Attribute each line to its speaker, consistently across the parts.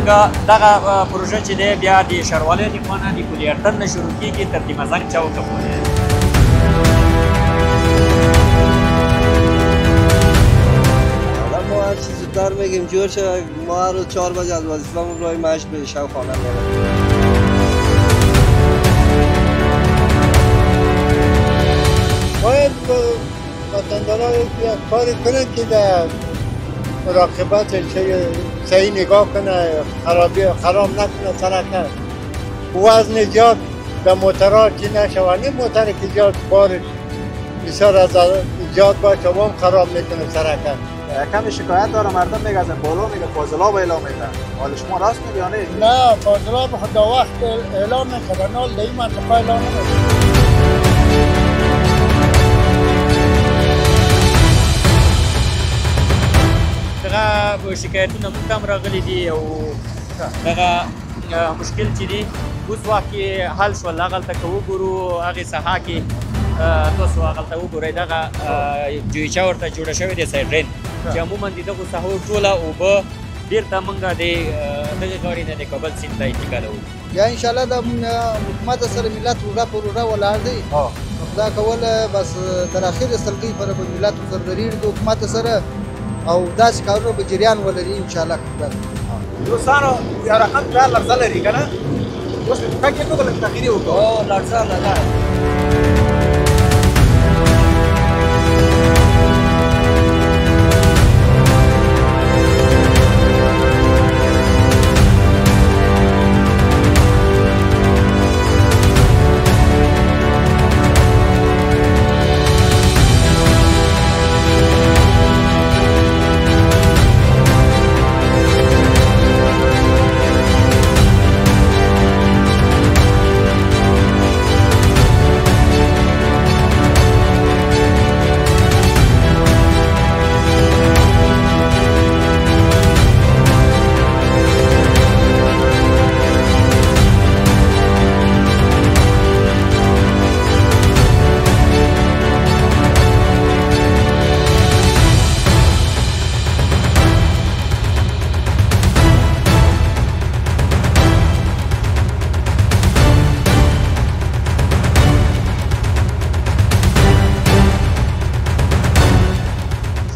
Speaker 1: موږ دغه پروژه چې دی بیا د ښاروالۍ د خوا نه د پل اردن نه شروع کېږي تر د مزنګ چوکه پورې.
Speaker 2: ما هر چیز زودتر بگیم جور شه. ما هر روز 4 بجه از وظیفه‌مون راه مشق به شب خانه میریم.
Speaker 3: باید وطندارا یک کاری کنه که در مراقبت صحیح نگاه کنه، خراب نکنه سرکه. وزن زیاد به موترها چی نشود. این موتر که زیاد بار بسیار از زیاد باشه و هم خراب میکنه سرکه.
Speaker 4: کمی شکایت داره مردم میگه از بالا میگه فاضلاب اعلام میکنه. حال شما راست میگه یا نه؟
Speaker 3: نه فاضلاب خدا وقت اعلام میکنه، نال در این منطقه اعلام نمیکنه.
Speaker 1: دغه شکایتونه موږ ته هم راغلي دي او دغه مشکل چې دی اوس وخت کې حل شول. هغلته که وګورو هغې ساحه کې تاسو هغلته وګورئ دغه جویچه ورته جوړه شوې دی سایډرین چې عموما د دغو ساحو ټوله اوبه بېرته موږ د دغې غاړې نه د کابل سیند ته انتقالوو.
Speaker 5: یا انشاءالله د حکومت سره ملت روډه په روډه ولاړ دی. دا کول بس تر اخرې سلګۍ پورې به ملت ورسره درېږي د حکومت سره او داسې کارونه به جریان ولري انشاءالله.
Speaker 4: دوستانو یو رقم خیال لرزه لري که نه؟ اوس په ټوکه کې ټوکه لږ تغییر وکړو.
Speaker 1: لړزه لږه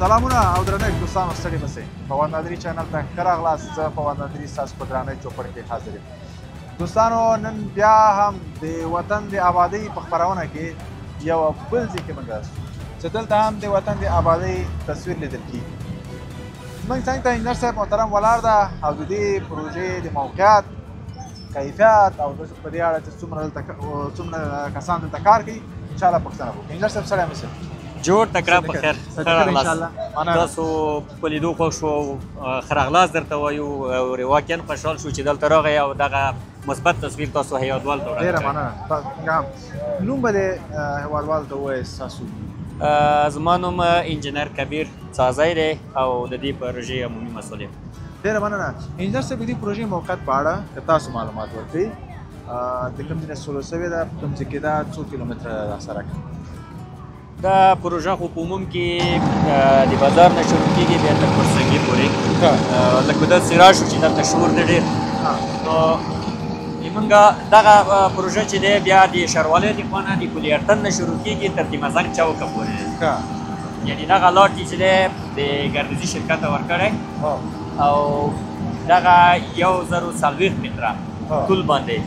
Speaker 4: سلامونه او درنښت دوستانو، ستړي مه شئ. فواد نادري چینل ته ښه راغلاست. زه فواد نادري ستاسو په درانه چوپړ کې حاضر یم. دوستانو نن بیا هم د وطن د آبادۍ په خپرونه کې یو بل ځای کې موږ یاستو چې دلته هم د وطن د آبادۍ تصویر لیدل کېږي. زموږ څنګ ته انجینر صاحب محترم ولاړ ده او د دې پروژې د موقعیت، کیفیت او په دې اړه چې څومره کسان دلته کار کوي انشاءالله پوښتنه وکړو. انجینر صاحب سلام علیکم.
Speaker 1: جوړ تکړه په خیر ښه راغلاست. تاسو په لیدو خوښ شو او ښه راغلاست درته وایو او واقعا خوشحال شو چې دلته راغی او دغه مثبت تصویر تاسو هیوادوالو ته وړاندې
Speaker 4: ډېره مننه. نوم به دې هیوادوالو ته ووایې ستاسو؟
Speaker 1: زما نوم انجینر کبیر څازی دی او د دې پروژې عمومي مسؤل یم.
Speaker 4: ډېره مننه. انجینر صاحب د دې پروژې موقعیت په اړه که تاسو معلومات ورکړئ، د کوم ځای نه شروع شوې ده، په کوم ځای کې ده، څو کیلومتره دا سرک؟
Speaker 1: دا پروژه خو په عموم کې د بازار نه شروع کېږي بیا تر فرسنګي پورې. لکه داسې راشو چې دلته شور دی ډېر. نو موږ دغه پروژه چې دی بیا د ښاروالۍ د خوا نه د پل اردن نه شروع کېږي تر د مزنګ چوکه پورې. یعنې دغه لاټ چې دی د ګردیزي شرکت ته ورکړی او دغه 1040 متره طول باندې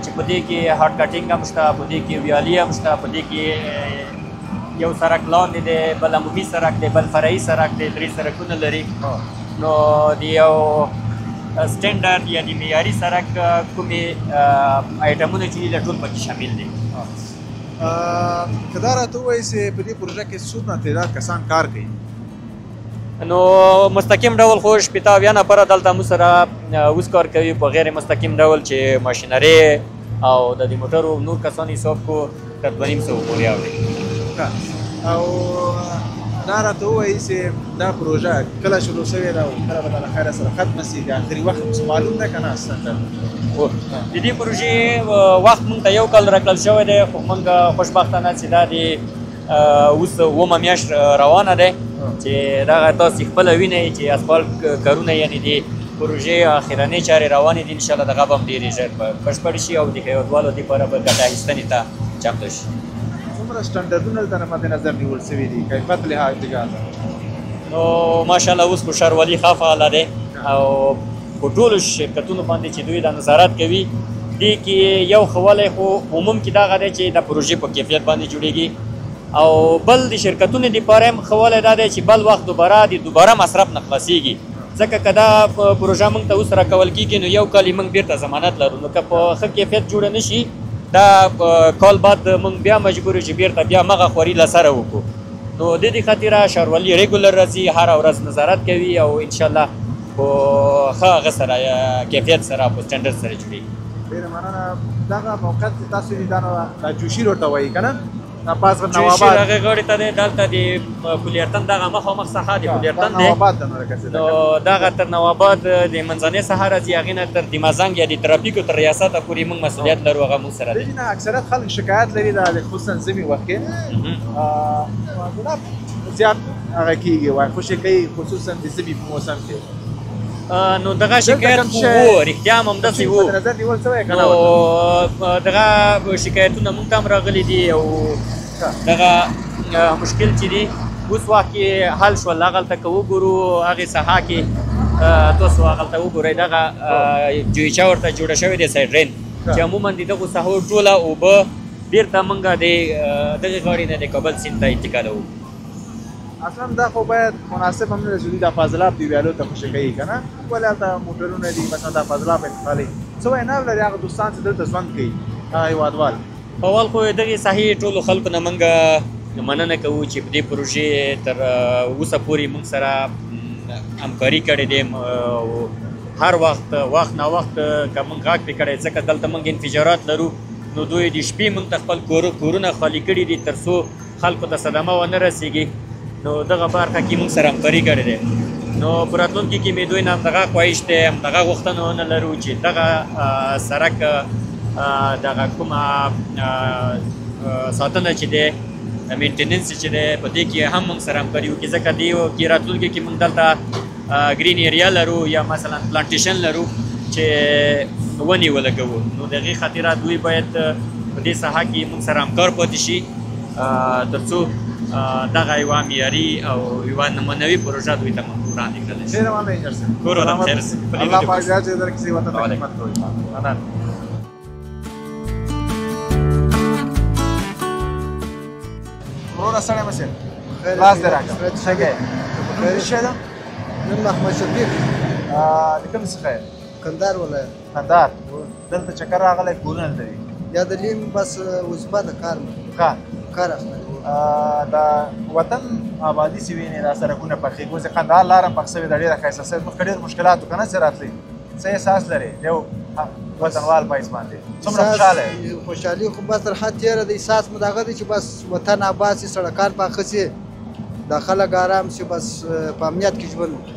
Speaker 1: چې په دې کې هارډ کټینګ هم شته، په دې کې ویالي هم شته، په دې کې یو سرک لاندې دی، بل عمومي سرک دی، بل فرعي سرک دی، 3 سرکونه لري. نو د یو سټنډرډ یا د معیاري سرک کومې آیټمونه چې دي دا ټول پکې شامل دي.
Speaker 4: که دا راته ووایي چې په دې پروژه کې څومره تعداد کسان کار کوي؟
Speaker 1: نو مستقیم ډول خو 80 نفره دلته موږ سره اوس کار کوي. په غیر مستقیم ډول چې ماشینري او د دې موټرو نور کسان حساب کو تر 250 پورې اوړي.
Speaker 4: او دا راته ووایي چې دا پروژه کله شروع شوې ده او کله به له خیره سره ختمه شي، د آخري وخت معلوم ده که نه؟
Speaker 1: د دې پروژې وخت موږ ته 1 کال راکړل شوی دی، خو موږ خوشبختانه چې دا د اوس 9 میاشت روانه دی چې دغه تاسو خپله وینئ چې اسفالټ کارونه یعنې د پروژې اخرنۍ چارې روانې دي انشاءالله دغه به هم ډېرې ژر بشپړ شي او د هیوادوالو دپاره به ګټه اخیستنې ته چمتو شي.
Speaker 4: څومره سټنډردونه دلته مد نظر نیول شوي دي کیفیت لحاظ څخه؟
Speaker 1: نو ماشاءالله اوس خو ښاروالي ښه فعاله دی او په ټولو شرکتونو باندې چې دوی دا نظارت کوي دې کې یو ښه والی خو عموم کې دغه دی چې د پروژې په کیفیت باندې جوړېږي او بل د شرکتونو دپاره هم ښه والی دا دی چې بل وخت دوباره مصرف نه خلاصېږي ځکه که دا پروژه موږ ته اوس راکول کېږي نو یو کال یې موږ بېرته ضمانت لرو نو که په ښه کیفیت جوړه نه شي دا کال بعد موږ بیا مجبور یو چې بېرته بیا مغه خواري له سره وکړو نو د دې خاطره ښاروالي ریګولر راځي هره ورځ نظارت کوي او انشاءالله په ښه هغه سره کیفیت سره په سټنډرډ سره جوړېږي.
Speaker 4: ډېره مننه. دغه موقعیت چې تاسو دي دا جوشي روډ ته وایي که نه؟ پاسغر
Speaker 1: جوشي
Speaker 4: نواباد
Speaker 1: هغې غاړې ته دی دلته د کلیرتن دغه مخامخ ساحه د کلیرتن دی
Speaker 4: نواباد ته نه رسېدلی
Speaker 1: نو دغه تر نواباد د منځنۍ ساحه راځي هغې نه تر دمازنګ یا د ترافیکو تر ریاسته پورې موږ مسؤلیت لرو هغه موږ سره دی.
Speaker 4: دې نه اکثریت خلک شکایت لري د خصوصا ژمي وخت کې زیات هغه کېږي وایي خوشي کوي خصوصا د ژمي په موسم کې
Speaker 1: نو دغه شکایت خو و رښتیا هم همداسې و
Speaker 4: مد نظر نیول شوی که نه
Speaker 1: نو دغه شکایتونه موږ ته هم راغلي دي او دغه مشکل چې دی اوس وخت کې حل شول هغلته که وګورو هغې ساحه کې تاسو هغلته وګورئ دغه جویچه ورته جوړه شوې دی سایډرین چې عموما د دغو ساحو ټوله اوبه بېرته موږ د دغې غاړې نه د کابل سیند ته انتقالوو.
Speaker 4: اصلا دا خو باید مناسب هم نه چې د فاضلاب دی ویالو ته خوشي کوي که نه ولې هلته موټرونه دي مثلا دا فاضلاب انتقالوي څه وینا لري هغه دوستان چې دلته ژوند کوي هغه هېوادوال
Speaker 1: په اول خو دغې ساحې ټولو خلکو نه موږ مننه کوو چې په دې پروژې تر اوسه پورې موږ سره همکاري کړې دی هر وخت نا وخت که موږ غږ پرې کړی ځکه دلته موږ انفجارات لرو نو دوی د شپې موږ ته خپل کورونه خالي کړي دي تر څو خلکو ته صدمه ونه رسېږي نو دغه برخه کې موږ سره همکاري کړې دی نو په راتلونکي کې مې دوی نه همدغه خواهش دی همدغه غوښتنه ونه لرو چې دغه سړک دغه کومه ساتنه چې دی مینټیننس چې دی په دې کې هم موږ سره همکاري وکړي ځکه دې کې راتلونکي کې موږ دلته ګرین ایریا لرو یا مثلا پلانټیشن لرو چې ونې ولګوو نو د هغې خاطره دوی باید په دې ساحه کې موږ سره همکار پاتې شي تر څو دغه یوه معیاري او یوه نمونوي پروژه دوی ته موږ وړاندې کړلی شي.
Speaker 4: ډېره مننه انجر صاحب.
Speaker 1: کور ودان خیر شي.
Speaker 4: الله پاک اجازه درکړي چې وطن ته خدمت کوئ. مننه. وروره سړی مه شې لاس دې راکړه ښه کوې نوم څه شی ده؟
Speaker 5: نن محمد شفیق
Speaker 4: د کوم څخه یې؟
Speaker 5: کندهار ولایت.
Speaker 4: کندهار. دلته چکر راغلی کورونه لري
Speaker 5: یا د لیم بس وظیفه د کار اخلي
Speaker 4: د وطن آبادي چې وینې دا سړکونه پخېږي اوس د کندهار لاره هم پخ شوې ده ډېره ښایسته شوې مخکې ډېر مشکلات و که نه چې راتلئ څه احساس لرې یو وطنوال په حیث باندې څومره خوشحاله یې؟
Speaker 5: خوشحالي خو بس تر حد تېره د احساس مو دغه دی چې بس وطن آباد شي سړکان پاخه شي دا خلک ارام شي بس په امنیت کې ژوند وکړي.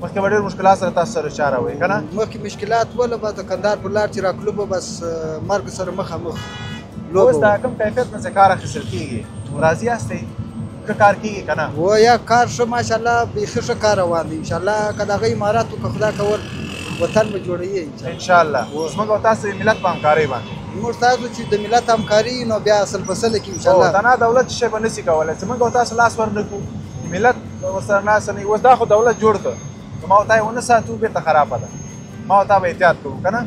Speaker 4: مخکې به ډېر مشکلات سره تاسو سره چاره وئ که نه؟
Speaker 5: مخکې مشکلات وله بس د کندهار پر لار چې راتلو به بس مرګ سره مخامخ
Speaker 4: اوس د کوم کیفیت نه چې کار اخیستل کېږي راضي یاستئ ښه کار کېږي که نه؟
Speaker 5: و یا کار ښه ماشاءالله بیخي ښه کار روان دی انشاءالله که د هغه امارات وکړه خدا کول وطن به جوړوي
Speaker 4: انشاءالله. زموږ او تاسو د ملت په همکارۍ باندې
Speaker 5: موږ تاسو چې د ملت همکاري نو بیا اصل فصله کې انشاءالله
Speaker 4: دا دولت شی به نشي کولی چې موږ او تاسو لاس ورنکړو ملت ورسره لاس نه اوس دا خو دولت جوړ کړ نو ما او تا یې ونه ساتو بېرته خرابه ده ما او تا به احتیاط کوو که نه؟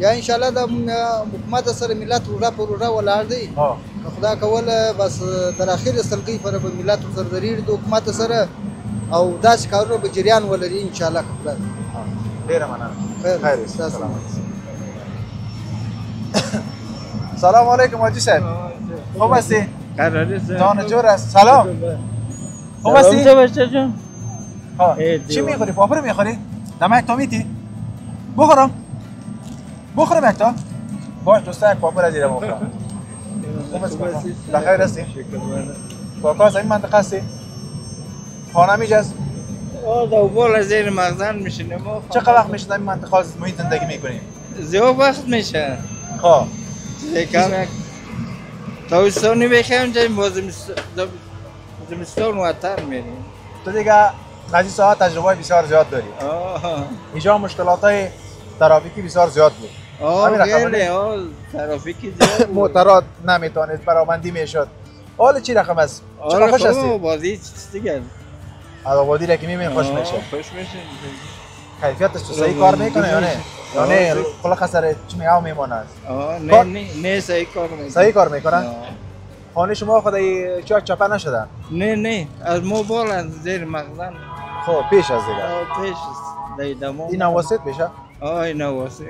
Speaker 5: یا انشاءالله د حکومت سره ملت روژه په روژه ولاړ دی خدا کول بس تر اخرې سلګۍ پورې به ملت ورسره درېږي د حکومت سره او داسې کارونه به جریان ولري انشاءالله که خدای
Speaker 4: ډېره مننه.
Speaker 5: خیر
Speaker 4: سلامت. سلام علیکم حاجی صاحب خوب هستی؟ جان جور است. سلام خوب هستی؟ چی میخوری؟ پاپر میخوری؟ دمک تو میتی؟ بخورم یک تا؟ باش دوستا یک پاپر از ایرم بخورم. بخیر هستی؟ کاکا از این منطقه هستی؟ خانه میجاست؟
Speaker 6: دوبال از زیر مغزن میشینیم.
Speaker 4: چقدر وقت میشه در این منطقه از محیط زندگی میکنیم؟
Speaker 6: زیاد وقت میشه.
Speaker 4: خواه
Speaker 6: یکم تابستانی بخیم جایی زمستان وطن میریم.
Speaker 4: تو دیگه از این ساعت تجربه بسیار زیاد داری. اینجا مشکلات های ترافیکی بسیار زیاد بود.
Speaker 6: خیلی ترافیکی زیاد بود.
Speaker 4: موترات نمیتونید برآمدی میشد. حالا چی رقم است؟ چقدر خوش هستی؟
Speaker 6: بازی چیز دیگه.
Speaker 4: آبادی را که میبینی خوش میشه.
Speaker 6: خوش میشه.
Speaker 4: کیفیتش تو صحیح کار میکنه یا نه؟ یا نه کلا خساره چی میاو میمونه؟
Speaker 6: نه صحیح کار میکنه.
Speaker 4: صحیح کار میکنه؟ خانه شما خدای چا چاپه نشدن؟
Speaker 6: نه از موبایل زیر مخزن.
Speaker 4: خب پیش از دیگه.
Speaker 6: پیش دیدم.
Speaker 4: این واسط میشه؟
Speaker 6: این واسط.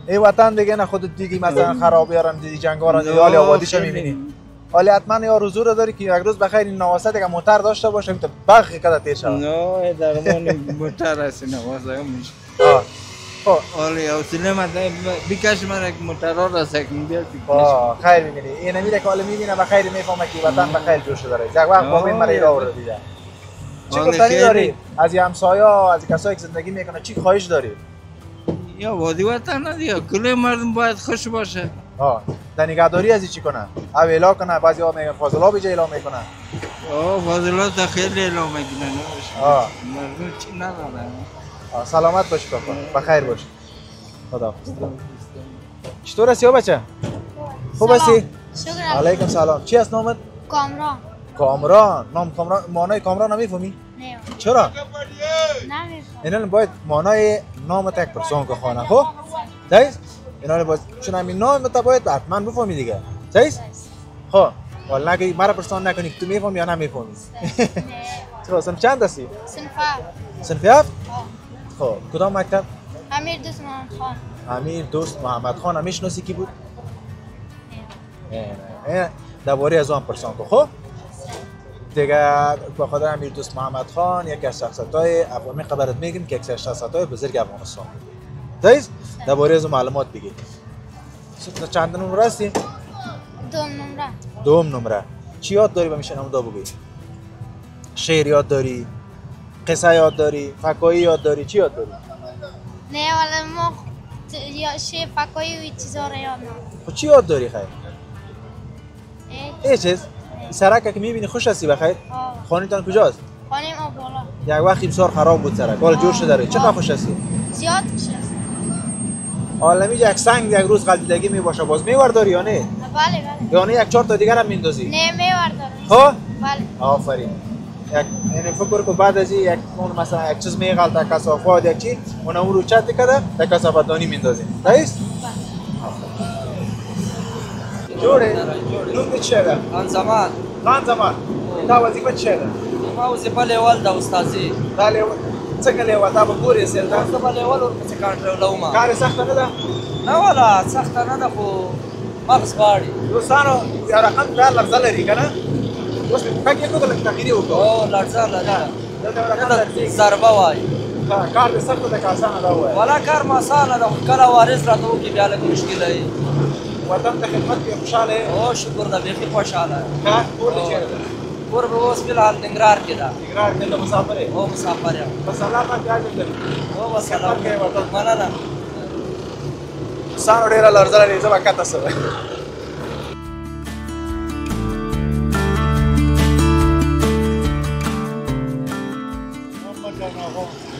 Speaker 4: ای وطن دیگه نه خودت دیدی مثلا خرابی ها دیدی جنگا را دیدی حالی آبادیش میبینی. حالی حتما یا روزو رو داری که یک روز بخیر این نواسط که موتر داشته باشه تو بخی کده تیر شود.
Speaker 6: نه درمان موتر است نواسط میشه. حالی حوصله من بیکش من موتر را سکن بیاد بیکش.
Speaker 4: خیر میبینی. این نمیره که حالا میبینه بخیر میفهمه که وطن بخیر جوش داره. یک وقت با این مرا ایرا رو دیده. چی گفتنی داری؟ از همسایه از کسایی که زندگی میکنه چی خواهش داری؟
Speaker 6: یا وادی وطن دیگه کل مردم باید خوش باشه.
Speaker 4: در نگهداری از چی کنه؟ او اعلام کنه بعضی ها میگن فاضلاب اینجا اعلام میکنه.
Speaker 6: فاضلاب خیلی اعلام میکنن. مردم چی ندارن.
Speaker 4: سلامت باشی بابا. بخیر باشی. خدا. چطور هستی بچه؟ خوب هستی؟
Speaker 7: شکر.
Speaker 4: علیکم سلام. چی است نامت؟
Speaker 7: کامران.
Speaker 4: کامران. نام کامران معنای کامران نمیفهمی؟
Speaker 7: نه.
Speaker 4: چرا؟
Speaker 7: نمیفهمم.
Speaker 4: اینا باید معنای نامت یک پرسون که خانه خب؟ دایز؟ اینا باید چون همین نامت باید حتما بفهمی دیگه. دایز؟ خب. والا نگی مرا پرسون نکنی که تو میفهمی یا نمیفهمی. چرا صنف چند هستی؟ صنف هفت؟ خب کدام مکتب؟
Speaker 7: امیر دوست محمد خان.
Speaker 4: امیر دوست محمد خان میشناسی کی بود؟ نه. درباره از آن پرسان که خب؟ دیگه به خاطر امیر دوست محمد خان یکی از شخصیت‌های افغانی خبرت میگیم که یک از شخصیت‌های بزرگ افغانستان بود. دایز درباره از معلومات بگید. چند نمره هستی؟ دوم نمره. چی یاد داری بمیشه نمودا بگی؟ شعر یاد داری؟ قصه یاد داری؟ فکایی یاد داری؟ چی یاد داری؟
Speaker 7: نه ولی ما شعر فکایی و چیزا رو یاد ندارم.
Speaker 4: خب چی یاد داری خیر؟ ای چیز؟ سرک که میبینی خوش هستی بخیر؟ خانه‌تان کجاست؟
Speaker 7: خانه ما بالا.
Speaker 4: یک وقتی بسیار خراب بود سرک. حالا جور شده چقدر خوش هستی؟
Speaker 7: زیاد خوش هستم.
Speaker 4: حالا میگه یک سنگ یک روز غلطیدگی میباشه باز میورداری یا نه؟
Speaker 7: بله.
Speaker 4: یا نه یک چهار تا دیگر هم میندازی؟
Speaker 7: نه میوردارم.
Speaker 4: ها؟
Speaker 7: بله.
Speaker 4: آفرین. یعنی فکر کو بعد از یک مثلا یک چیز میغلطه کثافات یک چی اون رو چت کرده در کثافات دانی میندازی. رئیس؟ جوره؟ نوم چیه؟
Speaker 8: خان زمان.
Speaker 4: خان زمان. تا وظیفه چیه؟
Speaker 8: ما وظیفه لیول د استادي.
Speaker 4: دا لیول څنګه لیول دا به ګورې سر دا
Speaker 8: څه په لیول ورپسې کنټرولوم.
Speaker 4: کار سخت نه ده؟
Speaker 8: نه ولا سخت نه ده خو مغز غواړي.
Speaker 4: دوستانو یو رقم دا لرزه لري که نه؟ اوس مې پکې کوو که لږ تغییر وکړو.
Speaker 8: او لرزه لري. دلته ضربه وایي.
Speaker 4: کار دې سخته ده که اسانه ده ووایه؟
Speaker 8: ولا کار مو اسانه ده خو کله وارث راته وکړي بیا لږ مشکله وي.
Speaker 4: وطن ته خدمت کې خوشحاله یې؟
Speaker 8: او شکر ده بیخي خوشحاله یم.
Speaker 4: کار کور دې چېرته ده؟
Speaker 8: کور به اوس فلحال ننګرهار کې ده.
Speaker 4: ننګرهار کې ته مسافر یې؟
Speaker 8: او مسافر یم.
Speaker 4: په سلام باندې عاجز لري.
Speaker 8: او په سلام مننه.
Speaker 4: دوستانو ډېره لرزه لري زه به کته سم.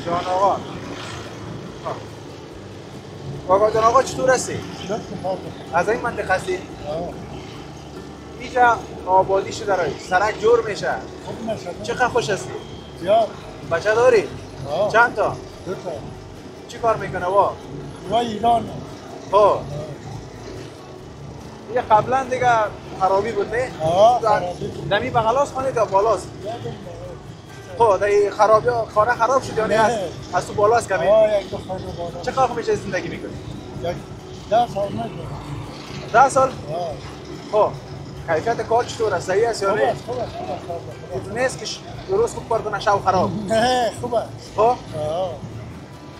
Speaker 4: جان آقا. آقا جان آقا چطور هستی؟ از این منطقه هستی؟ اینجا آبادی شده رایی سرک جور میشه.
Speaker 3: خوب میشه.
Speaker 4: چقدر خوش هستی؟
Speaker 3: زیاد.
Speaker 4: بچه داری؟ چند تا؟
Speaker 3: 2 تا.
Speaker 4: چی کار میکنه وا؟
Speaker 3: ایران.
Speaker 4: خب یه قبلا دیگه خرابی بود نه؟ دمی بغلاست خانه تا بالاست؟ خب در خرابی خانه خراب شد یا نه از تو بالاست کمی؟
Speaker 3: یک دو خانه بالا.
Speaker 4: چه کار میشه زندگی میکنی؟
Speaker 3: 10 سال میشه.
Speaker 4: 10 سال؟ خب کیفیت کار چطوره؟ صحیح است یا نه؟
Speaker 3: خوبه.
Speaker 4: نیست که درست خوب کار کنه شب خراب؟
Speaker 3: نه خوبه.
Speaker 4: خب؟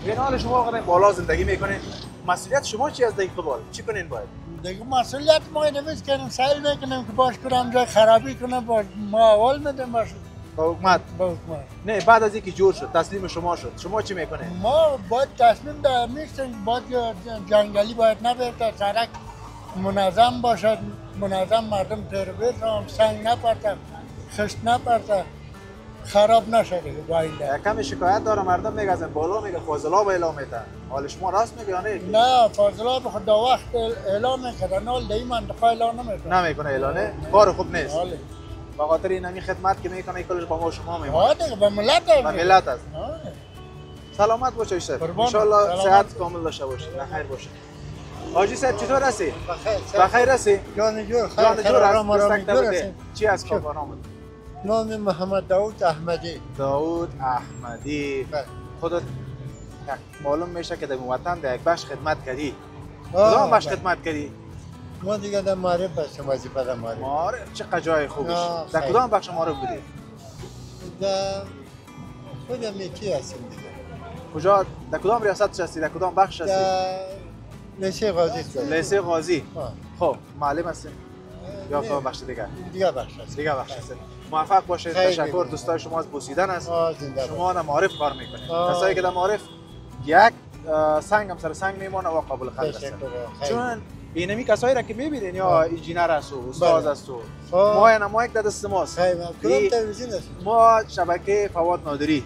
Speaker 4: این حال شما واقعا بالا زندگی میکنین مسئولیت شما چی از دیگه قبال؟ چی کنین باید؟
Speaker 3: دیگه مسئولیت ما نمیست کنیم سیل میکنیم که باش کنم جای خرابی کنم باش ما اول میدیم باش
Speaker 4: با حکومت؟
Speaker 3: با حکومت.
Speaker 4: نه بعد از اینکه جور شد تسلیم شما شد شما چی میکنین؟
Speaker 3: ما باید تصمیم در میستیم باید جنگلی باید نبرد سرک منظم باشد منظم مردم پیروی هم سنگ نپرتن خشت نپرتن خراب نشه دیگه با این ده.
Speaker 4: کمی شکایت داره مردم میگه از این بالا میگه فاضلاب اعلام میتن. حال شما راست میگه یا نه؟
Speaker 3: نه فاضلاب خدا وقت اعلام میکنه نال در این منطقه اعلام
Speaker 4: نمیکنه اعلانه کار خوب نیست.
Speaker 3: بله.
Speaker 4: به خاطر این خدمت که میکنه کلش با ما شما میمونه.
Speaker 3: ها دیگه به ملت است.
Speaker 4: به ملت است. سلامت باشه ایشتر. ان شاء الله صحت کامل داشته باشی. بخیر باشه. حاجی صاحب چطور هستی؟ بخیر هستی؟
Speaker 3: جان جور خیر.
Speaker 4: جان جور
Speaker 3: آرام
Speaker 4: هستی. چی از کار نام؟
Speaker 3: نام محمد داوود احمدی.
Speaker 4: داوود احمدی. خودت معلوم میشه که در وطن در یک بخش خدمت کردی. کدام بخش خدمت کردی؟
Speaker 3: ما دیگه در معرف هستیم وظیفه در معرف.
Speaker 4: معرف چقدر جای خوبش. در کدام بخش معرف بودی؟
Speaker 3: در خودم یکی هستیم دیگه.
Speaker 4: کجا در کدام ریاست هستی؟ در کدام بخش هستی؟
Speaker 3: در لیسه غازی هستیم.
Speaker 4: لیسه غازی. خب معلم هستیم؟ یا کدام بخش دیگه؟
Speaker 3: دیگه بخش هستیم.
Speaker 4: دیگه بخش هستیم. موفق باشید. تشکر دوستای شما از بوسیدن است. شما در معرف کار میکنید. کسایی که در معرف یک سنگ هم سر سنگ میمونه و قابل قدر است. چون اینمی کسایی را که میبینین یا انجینر است و استاد است و ما یک دست ماست.
Speaker 3: کدام تلویزیون است؟
Speaker 4: ما شبکه فواد نادری.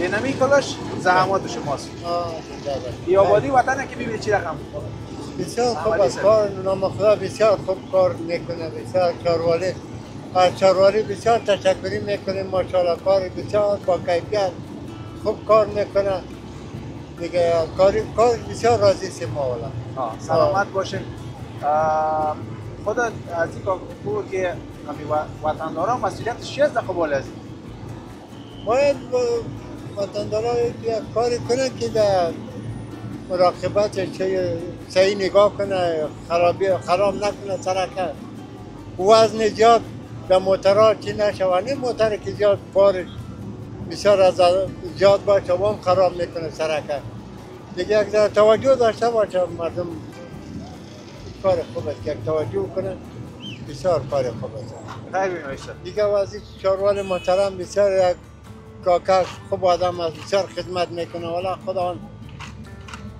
Speaker 4: اینمی کلش زحمات شماست. ای آبادی وطن که میبینید چی رقم؟
Speaker 3: بسیار خوب است کار نام خدا بسیار خوب کار میکنه بسیار چاروالی از چاروالی بسیار تشکری میکنیم ماشاءالله کار بسیار با کیفیت خوب کار میکنه دیگه کار بسیار راضی هستیم ما والا.
Speaker 4: سلامت باشین. خودت از این کار که وطنداران مسئولیت چی از قبول است؟
Speaker 3: باید وطنداران یک کاری کنه که در مراقبت صحیح نگاه کنه خراب نکنه سرکت وزن زیاد در موترها چی نشوانه موتر که زیاد بار بسیار از زیاد باشه و هم خراب میکنه سرکت دیگه یک توجه داشته باشه مردم کار خوب است که توجه کنه بسیار کار خوب است. دیگه وزیر چاروال محترم بسیار یک کاکش خوب آدم است بسیار خدمت میکنه والا خدا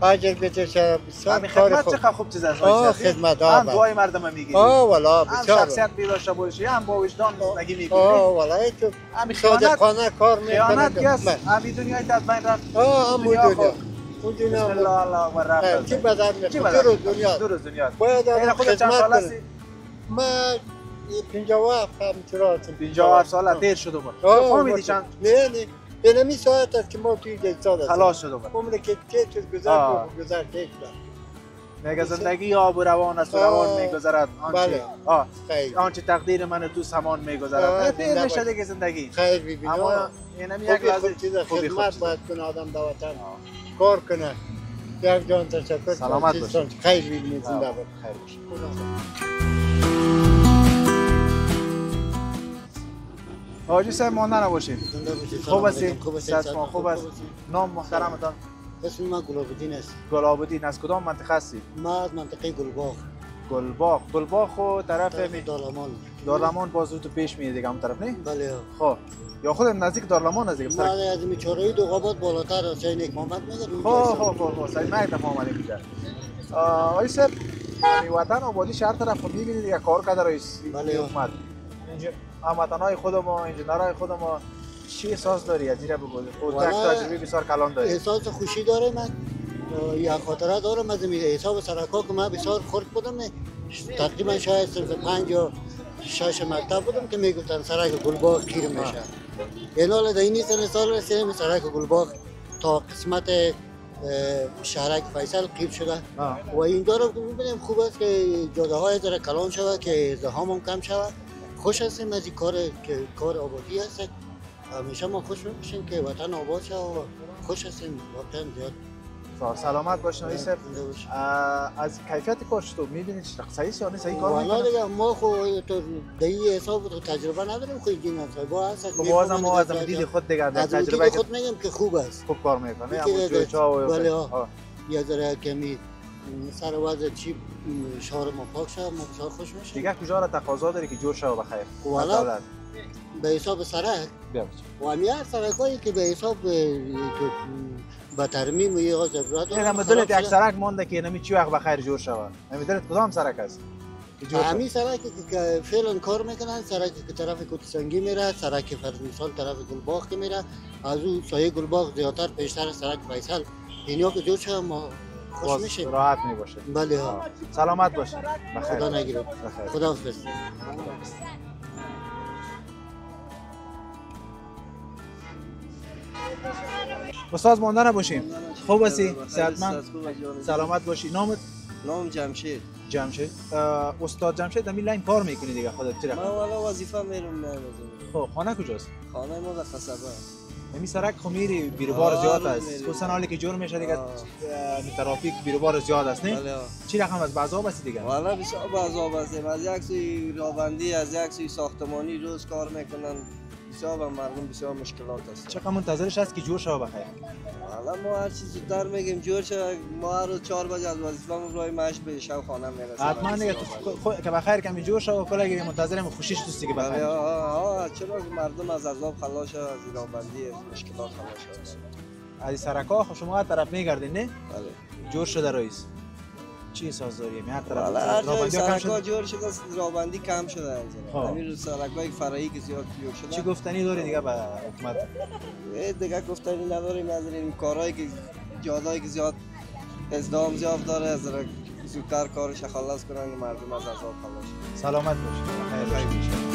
Speaker 3: اجر بده بسیار کار خوب.
Speaker 4: چقدر خوب چیز است.
Speaker 3: خدمت
Speaker 4: هم دعای مردم میگیری.
Speaker 3: والا بسیار.
Speaker 4: هم شخصیت داشته باشی هم با وجدان زندگی میکنی.
Speaker 3: والا تو صادقانه کار میکنه.
Speaker 4: خیانت کس همین دنیای از بین رفت.
Speaker 3: هم دنیا. اون دنیا.
Speaker 4: بسم الله الله و رحمت.
Speaker 3: چی بدن میکنه؟ دور دنیا. باید
Speaker 4: خودت چند سال هستی؟
Speaker 3: من 57 هم
Speaker 4: 57 سال دیر شده بود. فهمیدی چند؟
Speaker 3: نه اینمی ساعت است که ما توی جلسات
Speaker 4: خلاص شده بود.
Speaker 3: عمر که چیز گذشت
Speaker 4: میگه زندگی آب و روان است و روان میگذرد آنچه تقدیر من تو سمان میگذرد دیر میشه دیگه زندگی
Speaker 3: خیر ببینید
Speaker 4: اما اینمی یک لحظه
Speaker 3: خدمت باید کنه آدم در وطن کار کنه یک جان تشکر
Speaker 4: سلامت باشید
Speaker 3: خیر ببینید زنده باد خیر باشید.
Speaker 4: حاجی صاحب مانده نباشید. خوب هستی؟
Speaker 3: صحت
Speaker 4: خوب است. نام محترمتان؟
Speaker 5: اسم من گلاب‌الدین است.
Speaker 4: گلاب‌الدین از کدام منطقه هستی؟
Speaker 5: من از منطقه گلباغ.
Speaker 4: گلباغ خو طرف
Speaker 5: دارلمان
Speaker 4: باز رو تو پیش میاد دیگه اون طرف نه؟
Speaker 5: بله.
Speaker 4: خب یا خود نزدیک دارلمان از دیگه.
Speaker 5: من از میچوره دوغابات بالاتر از سید محمد میگم.
Speaker 4: خب سید محمد آمده میگه. آی صاحب وطن آبادی شهر طرف میبینید دیگه کار کرده رئیس حکومت. هموطنای خودم و انجینرهای خودم چی احساس داری از این بگو؟ خودت تجربه بسیار کلان داری.
Speaker 5: احساس خوشی داره من یا خاطره دارم از این حساب سرکا که من بسیار خرد بودم تقریبا شاید 5 یا 6 مکتب بودم که میگفتن سرک گلباغ کیر میشه. اینال در این سال رسیدم سرک گلباغ تا قسمت شهرک فیصل قیب شده و این داره ببینیم خوب است که جاده های ذره کلان شود که ازدحام هم کم شود. خوش هستیم از این کار آبادی هست همیشه ما خوش میشیم که وطن آباد شد و خوش هستیم واقعا زیاد.
Speaker 4: سلامت باشین آقای صاحب. از کیفیت کارش تو می‌بینید صحیح است یا نه صحیح کار می‌کنه؟
Speaker 5: والا دیگه ما خو تو دایی حساب تجربه نداریم خو انجینر صاحب هست
Speaker 4: که بازم ما از دید خود دیگه در تجربه
Speaker 5: خود میگم که خوب است
Speaker 4: خوب کار میکنه اما جوچا و
Speaker 5: بله یا ذره کمی سر وضع چی شهر ما پاک شد ما بسیار خوش میشیم
Speaker 4: دیگه کجا را تقاضا داری که جور شود بخیر
Speaker 5: والا به حساب سرک و همیه سرکایی که به حساب با ترمیم و یه ضرورت
Speaker 4: داره. من دلت یک سرک مونده که نمی چی وقت بخیر جور شود. نمیدونید کدام سرک است؟
Speaker 3: همین سرکی که فعلا کار میکنن، سرکی که طرف کوتسنگی میره، سرکی فرض مثال طرف گلباغ که میره، از اون سایه گلباغ زیادتر پیشتر از سرک فیصل. اینیا که جور شد ما خوش میشیم،
Speaker 4: راحت میباشه.
Speaker 3: بله ها.
Speaker 4: سلامت باشید. بخیر.
Speaker 3: خدا نگیره. خدا حافظ.
Speaker 4: استاد مانده نباشیم. خوب هستی؟ صحتمند؟ سلامت باشی. نامت؟
Speaker 2: نام جمشید.
Speaker 4: جمشید. استاد جمشید همین لاین کار میکنی دیگه خودت چی رقم؟
Speaker 2: من والا وظیفه میرم نه.
Speaker 4: خب خانه کجاست؟
Speaker 2: خانه ما در قصبه.
Speaker 4: همین سرک خو میری بیروبار زیاد است. خصوصا حالی که جور میشه دیگه ترافیک بیروبار زیاد است نه؟
Speaker 2: بله.
Speaker 4: چی رقم از بعضا بسی دیگه؟
Speaker 2: والا بسیار بعضا بسیم. از یک سوی رابندی، از یک سوی ساختمانی روز کار میکنن. بسیار به مردم بسیار مشکلات است.
Speaker 4: چقدر منتظرش هست که جور شود بخیر؟
Speaker 2: حالا ما هر چیز زودتر میگیم جور شد. ما هر روز 4 بجه از وظیفه‌مون روی مشق به شب خانه میرسیم.
Speaker 4: حتما دیگه که بخیر کمی جور شد و کلا گیری منتظرم خوشیش دوست دیگه بخیر.
Speaker 2: چرا مردم از عذاب خلاص شد، از رابندی مشکلات خلاص شد.
Speaker 4: از سرکا خو شما هر طرف میگردین نه؟
Speaker 2: بله.
Speaker 4: جور شده رئیس. چی ساز داری؟ هر طرف
Speaker 2: رابندی کم شده. جور شده، رابندی کم شده. همین رو سرکای فرعی که زیاد جور شده.
Speaker 4: چی گفتنی داری دیگه به حکومت؟
Speaker 2: دیگه گفتنی نداریم از این کارهایی که جادایی که زیاد ازدحام زیاد داره، از زودتر کارش خلاص کنن که مردم از عذاب خلاص شن.
Speaker 4: سلامت باشید. خیر باشید.